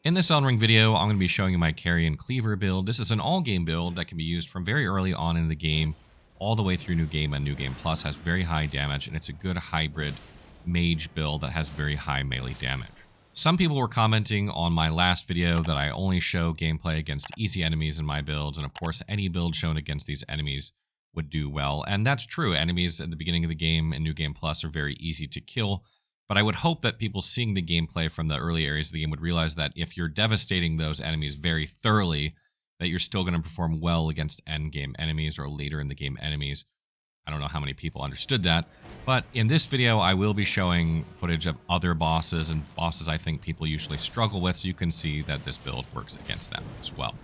In this Elden Ring video, I'm going to be showing you my Carian Cleaver build. This is an all-game build that can be used from very early on in the game all the way through New Game and New Game Plus. Has very high damage, and it's a good hybrid mage build that has very high melee damage. Some people were commenting on my last video that I only show gameplay against easy enemies in my builds, and of course any build shown against these enemies would do well. And that's true. Enemies at the beginning of the game and New Game Plus are very easy to kill. But I would hope that people seeing the gameplay from the early areas of the game would realize that if you're devastating those enemies very thoroughly, that you're still going to perform well against end-game enemies or later in the game enemies. I don't know how many people understood that, but in this video I will be showing footage of other bosses and bosses I think people usually struggle with, so you can see that this build works against them as well.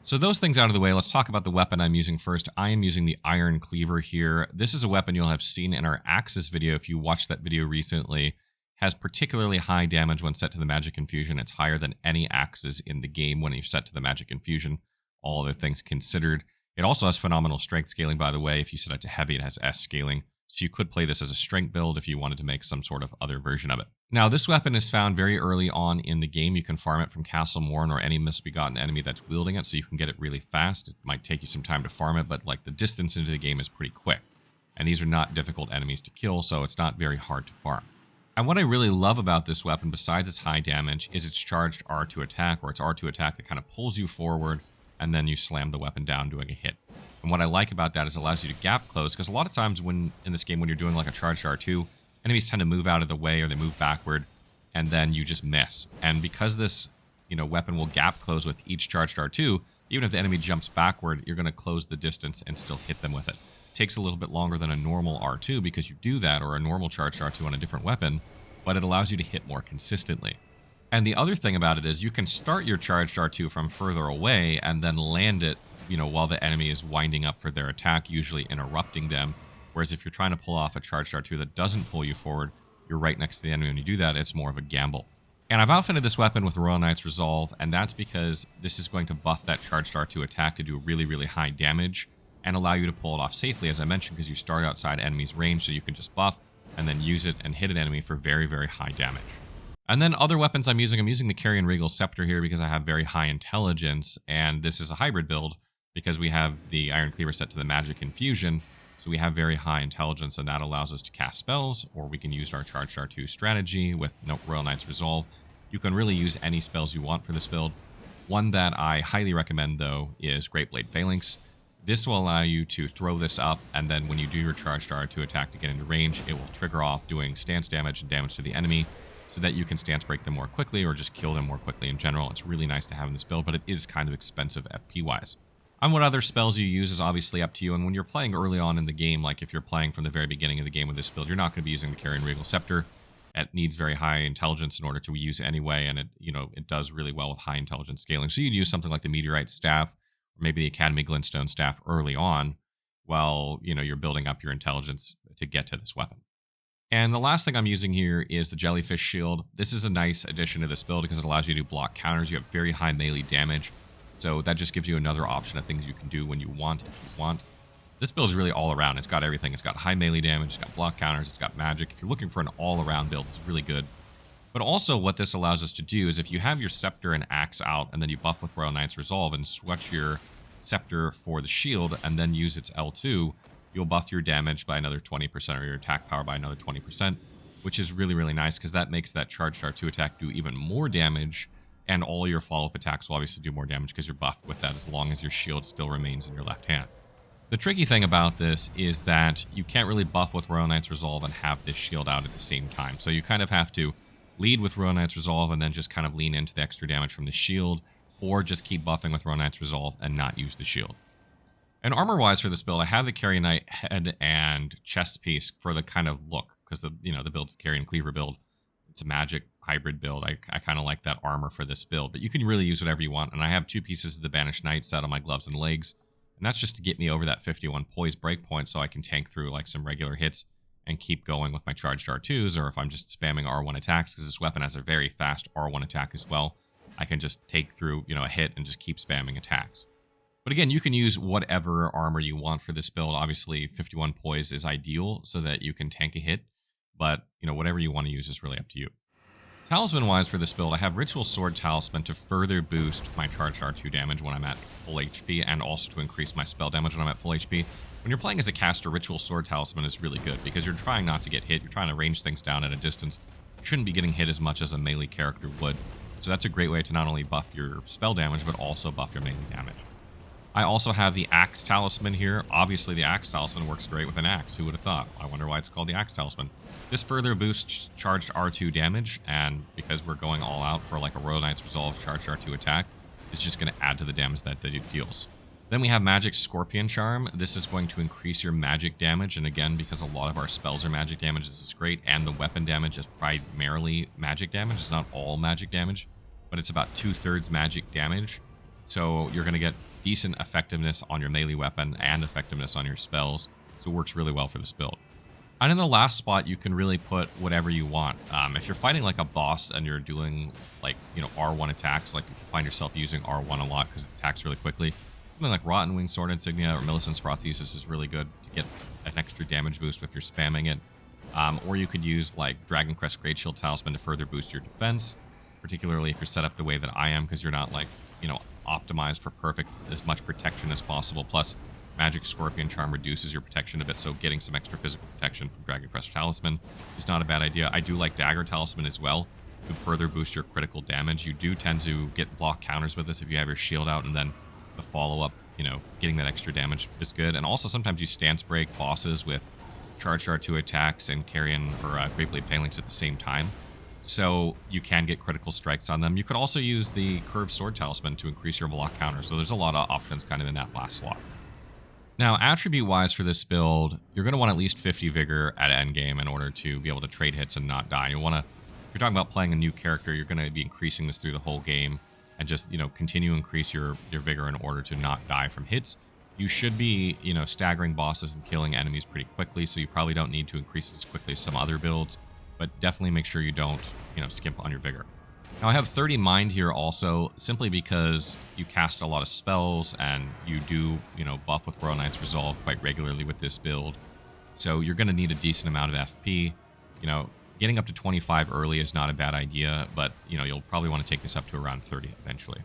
So those things out of the way, let's talk about the weapon I'm using first. I am using the Iron Cleaver here. This is a weapon you'll have seen in our Axis video if you watched that video recently. It has particularly high damage when set to the Magic Infusion. It's higher than any axes in the game when you're set to the Magic Infusion, all other things considered. It also has phenomenal strength scaling, by the way. If you set it to heavy, it has S scaling. So you could play this as a strength build if you wanted to make some sort of other version of it. Now, this weapon is found very early on in the game. You can farm it from Castle Morn or any misbegotten enemy that's wielding it, so you can get it really fast. It might take you some time to farm it, but like the distance into the game is pretty quick. And these are not difficult enemies to kill, so it's not very hard to farm. And what I really love about this weapon, besides its high damage, is its charged R2 attack, or its R2 attack that kind of pulls you forward, and then you slam the weapon down doing a hit. And what I like about that is it allows you to gap close, because a lot of times when in this game when you're doing like a charged R2, enemies tend to move out of the way or they move backward, and then you just miss. And because this weapon will gap close with each charged R2, even if the enemy jumps backward, you're going to close the distance and still hit them with it. It takes a little bit longer than a normal R2 because you do that, or a normal charged R2 on a different weapon, but it allows you to hit more consistently. And the other thing about it is you can start your charged R2 from further away and then land it while the enemy is winding up for their attack, usually interrupting them. Whereas if you're trying to pull off a charged R2 that doesn't pull you forward, you're right next to the enemy. When you do that, it's more of a gamble. And I've outfitted this weapon with Royal Knight's Resolve, and that's because this is going to buff that charged R2 attack to do really, really high damage and allow you to pull it off safely, as I mentioned, because you start outside enemy's range, so you can just buff and then use it and hit an enemy for very, very high damage. And then other weapons I'm using the Carian Regal Scepter here because I have very high intelligence, and this is a hybrid build because we have the Iron Cleaver set to the Magic Infusion, so we have very high intelligence, and that allows us to cast spells, or we can use our Charged R2 strategy with Royal Knight's Resolve. You can really use any spells you want for this build. One that I highly recommend, though, is Great Blade Phalanx. This will allow you to throw this up, and then when you do your Charged R2 attack to get into range, it will trigger off doing stance damage and damage to the enemy, so that you can stance break them more quickly or just kill them more quickly in general. It's really nice to have in this build, but it is kind of expensive FP-wise. And what other spells you use is obviously up to you, and when you're playing early on in the game, like if you're playing from the very beginning of the game with this build, you're not going to be using the Carian Regal Scepter. It needs very high intelligence in order to use anyway, and it does really well with high intelligence scaling. So you'd use something like the Meteorite Staff, or maybe the Academy Glintstone Staff early on, while you're building up your intelligence to get to this weapon. And the last thing I'm using here is the Jellyfish Shield. This is a nice addition to this build because it allows you to block counters. You have very high melee damage, so that just gives you another option of things you can do when you want, if you want. This build is really all around. It's got everything. It's got high melee damage, it's got block counters, it's got magic. If you're looking for an all-around build, it's really good. But also what this allows us to do is if you have your Scepter and Axe out, and then you buff with Royal Knight's Resolve and switch your Scepter for the shield, and then use its L2, you'll buff your damage by another 20% or your attack power by another 20%, which is really, really nice because that makes that charged R2 attack do even more damage, and all your follow-up attacks will obviously do more damage because you're buffed with that as long as your shield still remains in your left hand. The tricky thing about this is that you can't really buff with Royal Knight's Resolve and have this shield out at the same time, so you kind of have to lead with Royal Knight's Resolve and then just kind of lean into the extra damage from the shield, or just keep buffing with Royal Knight's Resolve and not use the shield. And armor-wise for this build, I have the Carian Knight head and chest piece for the kind of look, because the build's Carian Cleaver build. It's a magic hybrid build. I kind of like that armor for this build, but you can really use whatever you want. And I have 2 pieces of the Banished Knight set on my gloves and legs, and that's just to get me over that 51 poise breakpoint so I can tank through like some regular hits and keep going with my charged R2s, or if I'm just spamming R1 attacks, because this weapon has a very fast R1 attack as well, I can just take through a hit and just keep spamming attacks. But again, you can use whatever armor you want for this build. Obviously, 51 poise is ideal so that you can tank a hit, but whatever you want to use is really up to you. Talisman-wise for this build, I have Ritual Sword Talisman to further boost my charged R2 damage when I'm at full HP, and also to increase my spell damage when I'm at full HP. When you're playing as a caster, Ritual Sword Talisman is really good, because you're trying not to get hit, you're trying to range things down at a distance. You shouldn't be getting hit as much as a melee character would. So that's a great way to not only buff your spell damage, but also buff your melee damage. I also have the Axe Talisman here. Obviously, the Axe Talisman works great with an axe. Who would have thought? I wonder why it's called the Axe Talisman. This further boosts charged R2 damage, and because we're going all out for like a Royal Knight's Resolve charged R2 attack, it's just going to add to the damage that it deals. Then we have Magic Scorpion Charm. This is going to increase your magic damage, and again, because a lot of our spells are magic damage, this is great, and the weapon damage is primarily magic damage. It's not all magic damage, but it's about 2/3 magic damage. So you're going to get decent effectiveness on your melee weapon and effectiveness on your spells, so it works really well for this build. And in the last spot, you can really put whatever you want. If you're fighting like a boss and you're doing like, R1 attacks, like if you find yourself using R1 a lot because it attacks really quickly, something like Rotten Wing Sword Insignia or Millicent's Prothesis is really good to get an extra damage boost if you're spamming it. Or you could use like Dragon Crest Great Shield Talisman to further boost your defense, particularly if you're set up the way that I am, because you're not like, optimized for perfect as much protection as possible. Plus, Magic Scorpion Charm reduces your protection a bit, so getting some extra physical protection from Dragon Crest Talisman is not a bad idea. I do like Dagger Talisman as well to further boost your critical damage. You do tend to get block counters with this if you have your shield out, and then the follow-up, getting that extra damage is good. And also sometimes you stance break bosses with charged R2 attacks and Carian or Great Blade Phalanx at the same time, so you can get critical strikes on them. You could also use the Curved Sword Talisman to increase your block counter, so there's a lot of options kind of in that last slot. Now, attribute-wise for this build, you're going to want at least 50 Vigor at endgame in order to be able to trade hits and not die. If you're talking about playing a new character, you're going to be increasing this through the whole game, and just, continue to increase your Vigor in order to not die from hits. You should be, staggering bosses and killing enemies pretty quickly, so you probably don't need to increase it as quickly as some other builds, but definitely make sure you don't, skimp on your Vigor. Now, I have 30 Mind here also, simply because you cast a lot of spells, and you do, buff with Royal Knight's Resolve quite regularly with this build. So you're going to need a decent amount of FP. Getting up to 25 early is not a bad idea, but, you'll probably want to take this up to around 30 eventually.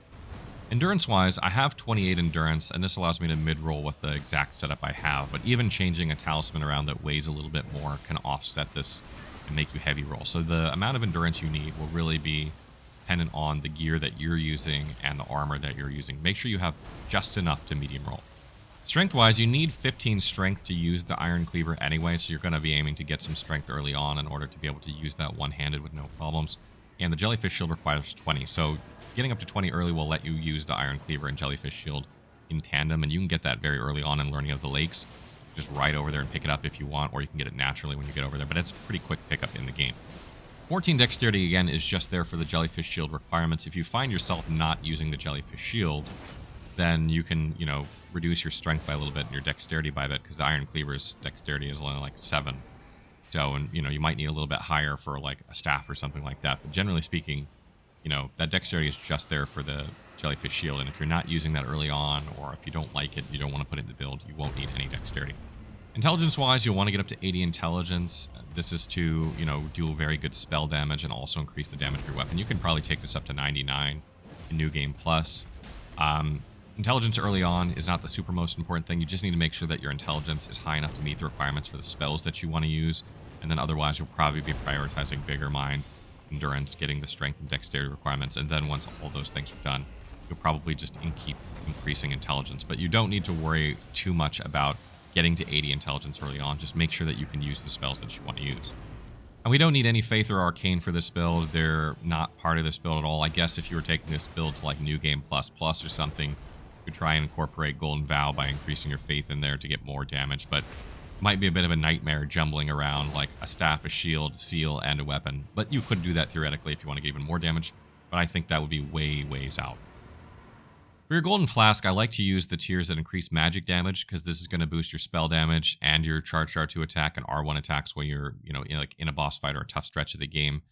Endurance-wise, I have 28 Endurance, and this allows me to mid-roll with the exact setup I have, but even changing a Talisman around that weighs a little bit more can offset this and make you heavy roll. So the amount of Endurance you need will really be dependent on the gear that you're using and the armor that you're using. Make sure you have just enough to medium roll. Strength-wise, you need 15 strength to use the Iron Cleaver anyway, so you're going to be aiming to get some strength early on in order to be able to use that one-handed with no problems. And the Jellyfish Shield requires 20, so getting up to 20 early will let you use the Iron Cleaver and Jellyfish Shield in tandem, and you can get that very early on in learning of the lakes. Just ride over there and pick it up if you want, or you can get it naturally when you get over there, but it's a pretty quick pickup in the game. 14 Dexterity, again, is just there for the Jellyfish Shield requirements. If you find yourself not using the Jellyfish Shield, then you can, reduce your strength by a little bit and your dexterity by a bit, because the Iron Cleaver's dexterity is only like 7. So, and, you might need a little bit higher for like a staff or something like that. But generally speaking, that dexterity is just there for the Jellyfish Shield. And if you're not using that early on, or if you don't like it, you don't want to put it in the build, you won't need any dexterity. Intelligence-wise, you'll want to get up to 80 intelligence. This is to, do very good spell damage and also increase the damage of your weapon. You can probably take this up to 99 in New Game Plus. Intelligence early on is not the super most important thing. You just need to make sure that your intelligence is high enough to meet the requirements for the spells that you want to use. And then otherwise, you'll probably be prioritizing Vigor, Mind, Endurance, getting the strength and dexterity requirements. And then once all those things are done, you'll probably just keep increasing intelligence. But you don't need to worry too much about getting to 80 intelligence early on. Just make sure that you can use the spells that you want to use. And we don't need any Faith or Arcane for this build. They're not part of this build at all. I guess if you were taking this build to like New Game Plus Plus or something, you could try and incorporate Golden Vow by increasing your Faith in there to get more damage. But it might be a bit of a nightmare jumbling around like a staff, a shield, seal, and a weapon. But you could do that theoretically if you want to get even more damage. But I think that would be ways out. For your Golden Flask, I like to use the tiers that increase magic damage, because this is going to boost your spell damage and your charged R2 attack and R1 attacks when you're, in a boss fight or a tough stretch of the game.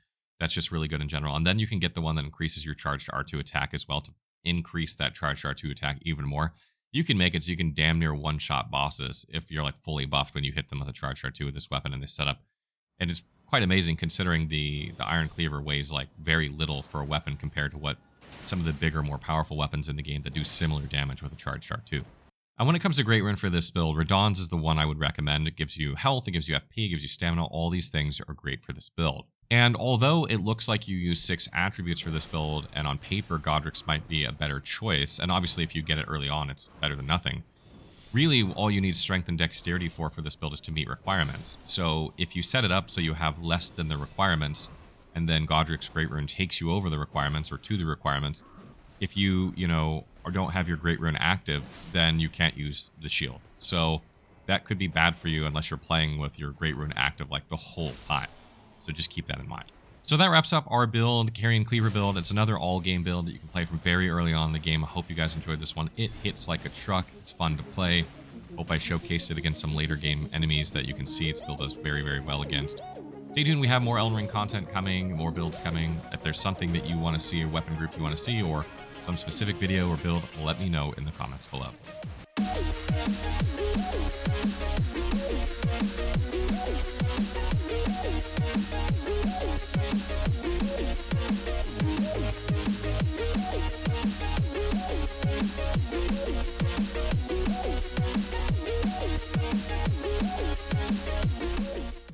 That's just really good in general. And then you can get the one that increases your charged R2 attack as well to increase that charged R2 attack even more. You can make it so you can damn near one-shot bosses if you're like fully buffed when you hit them with a charged R2 with this weapon and this setup. And it's quite amazing considering the Iron Cleaver weighs like very little for a weapon compared to what some of the bigger, more powerful weapons in the game that do similar damage with a charged dart too. And when it comes to Great Rune for this build, Radahn's is the one I would recommend. It gives you health, it gives you FP, it gives you stamina. All these things are great for this build. And although it looks like you use 6 attributes for this build, and on paper Godric's might be a better choice, and obviously if you get it early on, it's better than nothing. Really, all you need strength and dexterity for this build is to meet requirements. So if you set it up so you have less than the requirements, and then Godric's Great Rune takes you over the requirements or to the requirements, if you or don't have your Great Rune active, then you can't use the shield. So that could be bad for you unless you're playing with your Great Rune active like the whole time. So just keep that in mind. So that wraps up our build, Carian Cleaver build. It's another all-game build that you can play from very early on in the game. I hope you guys enjoyed this one. It hits like a truck. It's fun to play. Hope I showcased it against some later game enemies that you can see it still does very, very well against. Stay tuned. We have more Elden Ring content coming, more builds coming. If there's something that you want to see, a weapon group you want to see, or some specific video or build, let me know in the comments below.